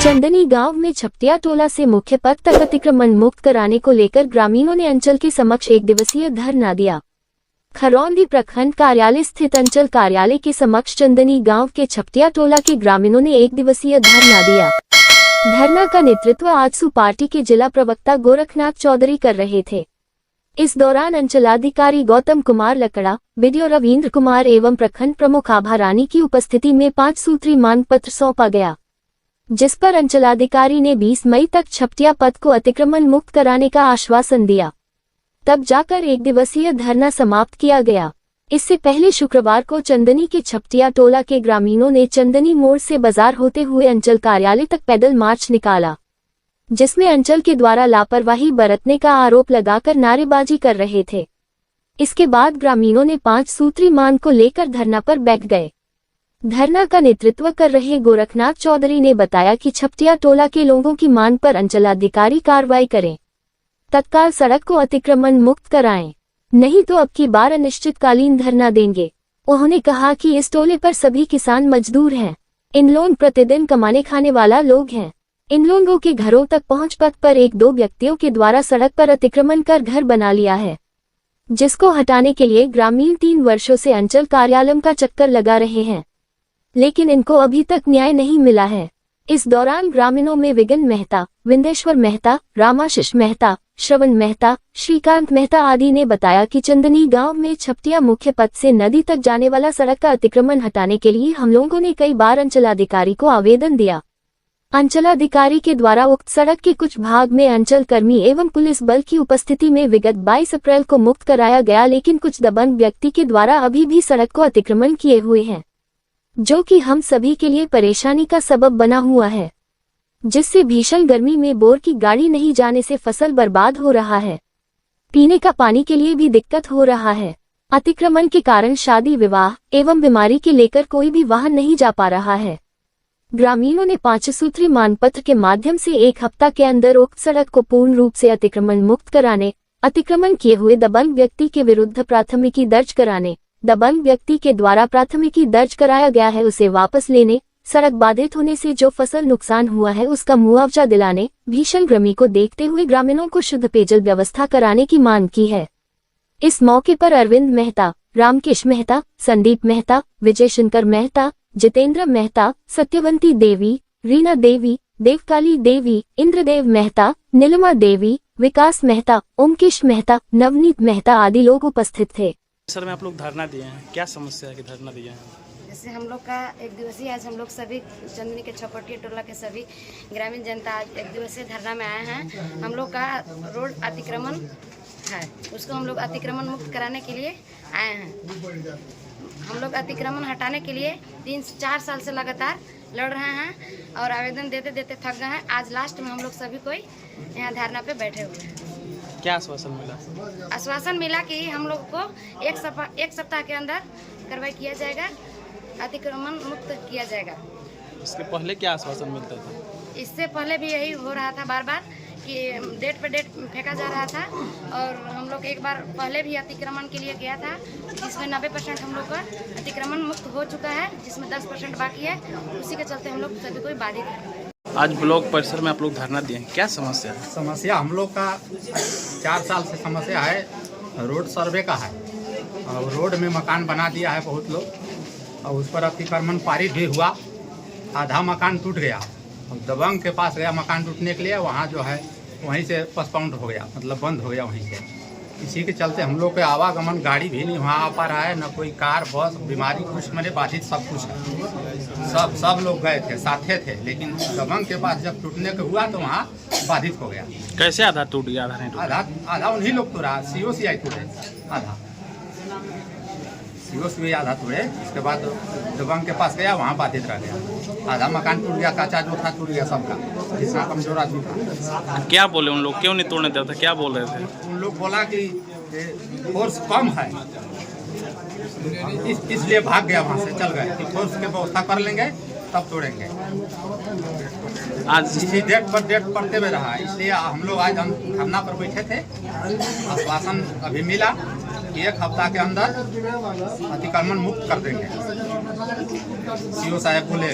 चंदनी गांव में छपटिया टोला से मुख्य पथ तक अतिक्रमण मुक्त कराने को लेकर ग्रामीणों ने अंचल के समक्ष एक दिवसीय धरना दिया। खरौंदी प्रखंड कार्यालय स्थित अंचल कार्यालय के समक्ष चंदनी गांव के छपटिया टोला के ग्रामीणों ने एक दिवसीय धरना दिया। धरना का नेतृत्व आजसू पार्टी के जिला प्रवक्ता गोरखनाथ चौधरी कर रहे थे। इस दौरान अंचलाधिकारी गौतम कुमार लकड़ा, बीडीओ रविंद्र कुमार एवं प्रखंड प्रमुख आभा रानी की उपस्थिति में 5 सूत्री मांग पत्र सौंपा गया, जिस पर अंचलाधिकारी ने 20 मई तक छपटिया पथ को अतिक्रमण मुक्त कराने का आश्वासन दिया। तब जाकर एक दिवसीय धरना समाप्त किया गया। इससे पहले शुक्रवार को चंदनी के छपटिया टोला के ग्रामीणों ने चंदनी मोड़ से बाजार होते हुए अंचल कार्यालय तक पैदल मार्च निकाला, जिसमें अंचल के द्वारा लापरवाही बरतने का आरोप लगाकर नारेबाजी कर रहे थे। इसके बाद ग्रामीणों ने 5 सूत्री मांग को लेकर धरना पर बैठ गए। धरना का नेतृत्व कर रहे गोरखनाथ चौधरी ने बताया कि छपटिया टोला के लोगों की मांग पर अंचलाधिकारी कार्रवाई करें, तत्काल सड़क को अतिक्रमण मुक्त कराएं, नहीं तो अब की बार अनिश्चितकालीन धरना देंगे। उन्होंने कहा कि इस टोले पर सभी किसान मजदूर हैं। इन लोग प्रतिदिन कमाने खाने वाला लोग हैं। इन लोगों के घरों तक पहुंच पथ पर 1-2 व्यक्तियों के द्वारा सड़क पर अतिक्रमण कर घर बना लिया है, जिसको हटाने के लिए ग्रामीण 3 वर्षों से अंचल कार्यालय का चक्कर लगा रहे हैं, लेकिन इनको अभी तक न्याय नहीं मिला है। इस दौरान ग्रामीणों में विगन मेहता, विंदेश्वर मेहता, रामाशीष मेहता, श्रवण मेहता, श्रीकांत मेहता आदि ने बताया कि चंदनी गांव में छपटिया मुख्य पथ से नदी तक जाने वाला सड़क का अतिक्रमण हटाने के लिए हम लोगों ने कई बार अंचलाधिकारी को आवेदन दिया। अंचलाधिकारी के द्वारा उक्त सड़क के कुछ भाग में अंचल कर्मी एवं पुलिस बल की उपस्थिति में विगत 22 अप्रैल को मुक्त कराया गया, लेकिन कुछ दबंग व्यक्ति के द्वारा अभी भी सड़क को अतिक्रमण किए हुए हैं, जो कि हम सभी के लिए परेशानी का सबब बना हुआ है, जिससे भीषण गर्मी में बोर की गाड़ी नहीं जाने से फसल बर्बाद हो रहा है। पीने का पानी के लिए भी दिक्कत हो रहा है। अतिक्रमण के कारण शादी विवाह एवं बीमारी के लेकर कोई भी वाहन नहीं जा पा रहा है। ग्रामीणों ने 5 सूत्री मांग पत्र के माध्यम से 1 हफ्ता के अंदर उक्त सड़क को पूर्ण रूप से अतिक्रमण मुक्त कराने, अतिक्रमण किए हुए दबंग व्यक्ति के विरुद्ध प्राथमिकी दर्ज कराने, दबंग व्यक्ति के द्वारा प्राथमिकी दर्ज कराया गया है उसे वापस लेने, सड़क बाधित होने से जो फसल नुकसान हुआ है उसका मुआवजा दिलाने, भीषण गर्मी को देखते हुए ग्रामीणों को शुद्ध पेयजल व्यवस्था कराने की मांग की है। इस मौके पर अरविंद मेहता, रामकेश मेहता, संदीप मेहता, विजय शंकर मेहता, जितेंद्र मेहता, सत्यवंती देवी, रीना देवी, देवकाली देवी, इंद्रदेव मेहता, नीलिमा देवी, विकास मेहता, ओमकेश मेहता, नवनीत मेहता आदि लोग उपस्थित थे। सर में आप लोग धरना दिए हैं, क्या समस्या है कि धरना दिए हैं? जैसे हम लोग का एक दिवसीय आज हम लोग सभी चंदनी के छपटिया टोला के सभी ग्रामीण जनता आज एक दिवसीय धरना में आए हैं। हम लोग का रोड अतिक्रमण है, उसको हम लोग अतिक्रमण मुक्त कराने के लिए आए हैं। हम लोग अतिक्रमण हटाने के लिए 3-4 साल से लगातार लड़ रहे हैं और आवेदन देते देते थक गए हैं। आज लास्ट में हम लोग सभी कोई यहाँ धरना पे बैठे हुए हैं। क्या आश्वासन मिला? आश्वासन मिला कि हम लोग को एक सप्ताह के अंदर कार्रवाई किया जाएगा, अतिक्रमण मुक्त किया जाएगा। इसके पहले क्या आश्वासन मिलता था? इससे पहले भी यही हो रहा था, बार बार कि डेट पे डेट फेंका जा रहा था और हम लोग एक बार पहले भी अतिक्रमण के लिए गया था, जिसमें 90% हम लोग का अतिक्रमण मुक्त हो चुका है, जिसमें 10% बाकी है। उसी के चलते हम लोग सभी कोई बाधित है। आज ब्लॉक परिसर में आप लोग धरना दिए हैं, क्या समस्या है? समस्या हम लोग का 4 साल से समस्या है, रोड सर्वे का है और रोड में मकान बना दिया है बहुत लोग और उस पर अतिक्रमण पारित भी हुआ। आधा मकान टूट गया, दबंग के पास गया मकान टूटने के लिए, वहाँ जो है वहीं से पोस्टपोन्ड हो गया, मतलब बंद हो गया वहीं से। इसी के चलते हम लोग के आवागमन गाड़ी भी नहीं वहाँ आ पा रहा है, न कोई कार बस, बीमारी कुछ मैंने बाधित सब कुछ है। सब लोग गए थे, साथे थे, लेकिन दबंग के पास जब टूटने के हुआ तो वहाँ बाधित हो गया। कैसे आधा टूट गया? आधा नहीं टूटा? आधा उन्हीं लोग तोड़ा, COCI टूटे आधा, COCI आधा तोड़े। इसके बाद दबंग के पास गया, वहाँ बाधित रह गया। आधा मकान टूट गया, कच्चा जो था टूट गया सबका, जितना कमजोर आदमी था। क्या बोले उन लोग, क्यों नहीं तोड़ने देते थे, क्या बोल रहे थे? उन लोग बोला कि फोर्स कम है, इसलिए भाग गया वहाँ से, चल गए कि फोर्स की व्यवस्था कर लेंगे तब तोड़ेंगे। आज इसी डेट पर पड़ते हुए रहा, इसलिए हम लोग आज हम धरना पर बैठे थे। आश्वासन अभी मिला कि 1 हफ्ता के अंदर अतिक्रमण मुक्त कर देंगे। CO साहब बोले।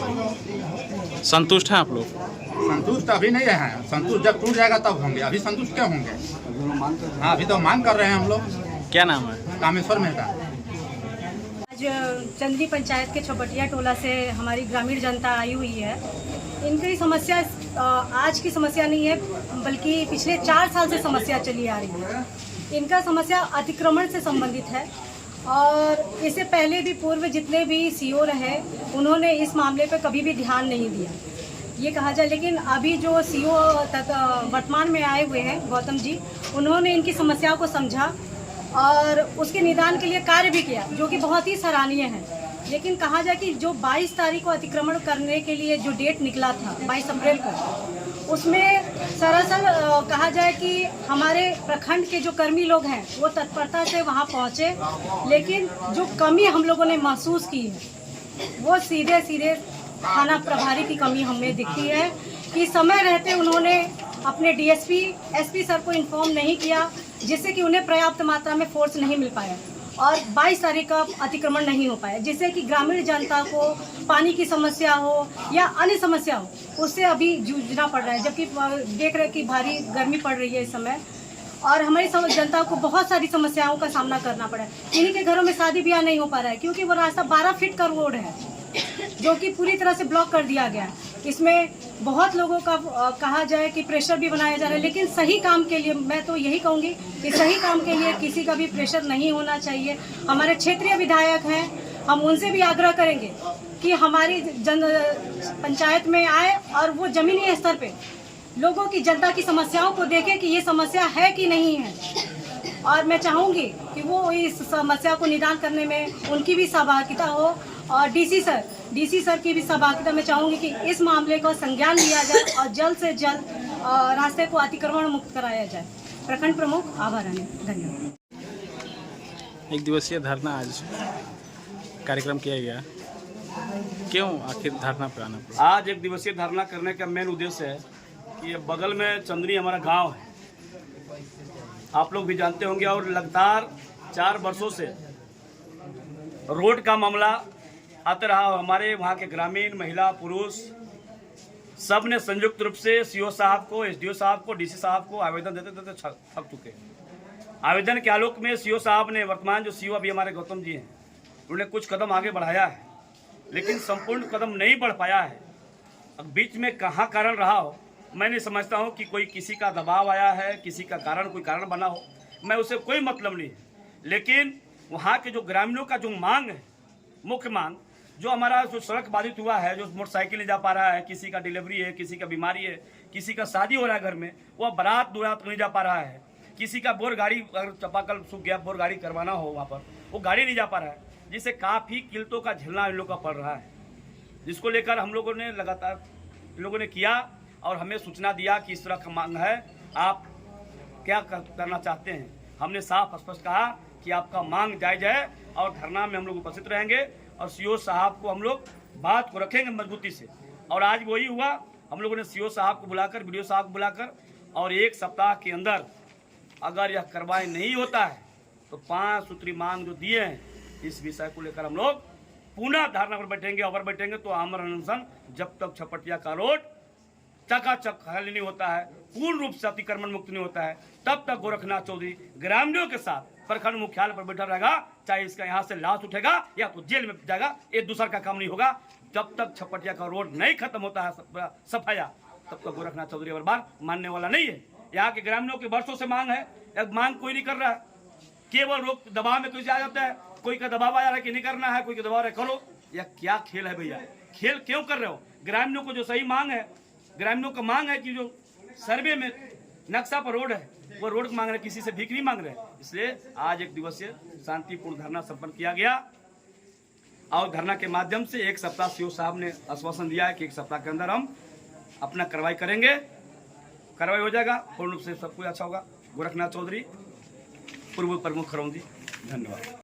संतुष्ट हैं आप लोग? संतुष्ट अभी नहीं है, संतुष्ट जब टूट जाएगा तब होंगे, अभी संतुष्ट क्या होंगे। हाँ, अभी तो मांग कर रहे हैं हम लोग। क्या नाम है? कामेश्वर मेहता। आज चंदनी पंचायत के छपटिया टोला से हमारी ग्रामीण जनता आई हुई है। इनकी समस्या आज की समस्या नहीं है, बल्कि पिछले 4 साल से समस्या चली आ रही है। इनका समस्या अतिक्रमण से संबंधित है और इससे पहले भी पूर्व जितने भी सीओ रहे उन्होंने इस मामले पर कभी भी ध्यान नहीं दिया, ये कहा जाए। लेकिन अभी जो सीओ वर्तमान में आए हुए हैं गौतम जी, उन्होंने इनकी समस्याओं को समझा और उसके निदान के लिए कार्य भी किया, जो कि बहुत ही सराहनीय है। लेकिन कहा जाए कि जो 22 तारीख को अतिक्रमण करने के लिए जो डेट निकला था 22 अप्रैल को, उसमें सरासर कहा जाए कि हमारे प्रखंड के जो कर्मी लोग हैं वो तत्परता से वहां पहुंचे, लेकिन जो कमी हम लोगों ने महसूस की है वो सीधे थाना प्रभारी की कमी हमें दिखती है कि समय रहते उन्होंने अपने डीएसपी एसपी सर को इन्फॉर्म नहीं किया, जिससे कि उन्हें पर्याप्त मात्रा में फोर्स नहीं मिल पाया और 22 तारीख का अतिक्रमण नहीं हो पाया, जिससे कि ग्रामीण जनता को पानी की समस्या हो या अन्य समस्या हो उससे अभी जूझना पड़ रहा है। जबकि देख रहे कि भारी गर्मी पड़ रही है इस समय और हमारी जनता को बहुत सारी समस्याओं का सामना करना पड़ा है। इन्हीं के घरों में शादी ब्याह नहीं हो पा रहा है क्योंकि वो रास्ता 12 फीट का रोड है जो कि पूरी तरह से ब्लॉक कर दिया गया है। इसमें बहुत लोगों का कहा जाए कि प्रेशर भी बनाया जा रहा है, लेकिन सही काम के लिए मैं तो यही कहूँगी कि सही काम के लिए किसी का भी प्रेशर नहीं होना चाहिए। हमारे क्षेत्रीय विधायक हैं, हम उनसे भी आग्रह करेंगे कि हमारी पंचायत में आए और वो जमीनी स्तर पे लोगों की जनता की समस्याओं को देखें कि ये समस्या है कि नहीं है। और मैं चाहूँगी कि वो इस समस्या को निदान करने में उनकी भी सहभागिता हो और डीसी सर की भी सहभागिता मैं चाहूँगी कि इस मामले को संज्ञान लिया जाए और जल्द से जल्द रास्ते को अतिक्रमण मुक्त कराया जाए। प्रखंड प्रमुख आभार है, धन्यवाद। 1 दिवसीय धरना आज कार्यक्रम किया गया, क्यों आखिर धरना पे आना पड़ा? आज 1 दिवसीय धरना करने का मेन उद्देश्य है कि ये बगल में चंदनी हमारा गांव है, आप लोग भी जानते होंगे, और लगातार 4 वर्षों से रोड का मामला आते रहा। हमारे वहाँ के ग्रामीण महिला पुरुष सब ने संयुक्त रूप से सीओ साहब को, एसडीओ साहब को, डीसी साहब को आवेदन देते देते थक चुके। आवेदन के आलोक में सीओ साहब ने, वर्तमान जो सीओ अभी हमारे गौतम जी हैं, उन्होंने कुछ कदम आगे बढ़ाया है, लेकिन संपूर्ण कदम नहीं बढ़ पाया है। अब बीच में कहाँ कारण रहा हो, मैं नहीं समझता हूँ कि कोई किसी का दबाव आया है, किसी का कारण कोई कारण बना हो, मैं उसे कोई मतलब नहीं है। लेकिन वहाँ के जो ग्रामीणों का जो मांग है, मुख्य मांग, जो हमारा जो सड़क बाधित हुआ है, जो मोटरसाइकिल नहीं जा पा रहा है, किसी का डिलीवरी है, किसी का बीमारी है, किसी का शादी हो रहा है घर में, वह बारात दुरात नहीं जा पा रहा है, किसी का बोर गाड़ी अगर चापाकल सूख गया, बोर गाड़ी करवाना हो वहाँ पर, वो गाड़ी नहीं जा पा रहा है, जिससे काफ़ी किल्तों का झेलना इन लोगों का पड़ रहा है, जिसको लेकर हम लोगों ने लगातार इन लोगों ने किया और हमें सूचना दिया कि इस तरह का मांग है, आप क्या करना चाहते हैं। हमने साफ स्पष्ट कहा कि आपका मांग जायज़ है और धरना में हम लोग उपस्थित रहेंगे और सीओ साहब को हम लोग बात को रखेंगे मजबूती से। और आज वही हुआ, हम लोगों ने सीओ साहब को बुलाकर, वीडियो साहब को बुलाकर, और 1 सप्ताह के अंदर अगर यह कार्रवाई नहीं होता है तो 5 सूत्री मांग जो दिए हैं, इस विषय को लेकर हम लोग पुनः धरना पर बैठेंगे और बैठेंगे तो आमरण अनशन जब तक छपटिया का रोड चकाचक हल नहीं होता है, पूर्ण रूप से अतिक्रमण मुक्त नहीं होता है, तब तक गोरखनाथ चौधरी ग्रामीणों के साथ प्रखंड मुख्यालय पर बैठा रहेगा, चाहे इसका यहाँ से लाश उठेगा या तो जेल में जाएगा, ये दूसरा का काम नहीं होगा। जब तक छपटिया का रोड नहीं खत्म होता है सफाया, तब तक गोरखनाथ चौधरी और बार मानने वाला नहीं है। यहाँ के ग्रामीणों की वर्षों से मांग है, मांग कोई नहीं कर रहा है, केवल रोक दबाव में कोई आ जाता है, कोई का दबाव आ जा रहा है कि नहीं करना है, कोई का दबाव है करो। यह क्या खेल है भैया? खेल क्यों कर रहे हो? ग्रामीणों को जो सही मांग है, ग्रामीणों का मांग है कि जो सर्वे में नक्शा पर रोड है, वो रोड मांग रहे, किसी से भीख नहीं मांग रहे। इसलिए आज 1 दिवसीय शांतिपूर्ण धरना संपन्न किया गया और धरना के माध्यम से 1 सप्ताह सीओ साहब ने आश्वासन दिया है कि 1 सप्ताह के अंदर हम अपना कार्रवाई करेंगे, कार्रवाई हो जाएगा, पूर्ण रूप से सब कुछ अच्छा होगा। गोरखनाथ चौधरी, पूर्व प्रमुख खरौंदी, धन्यवाद।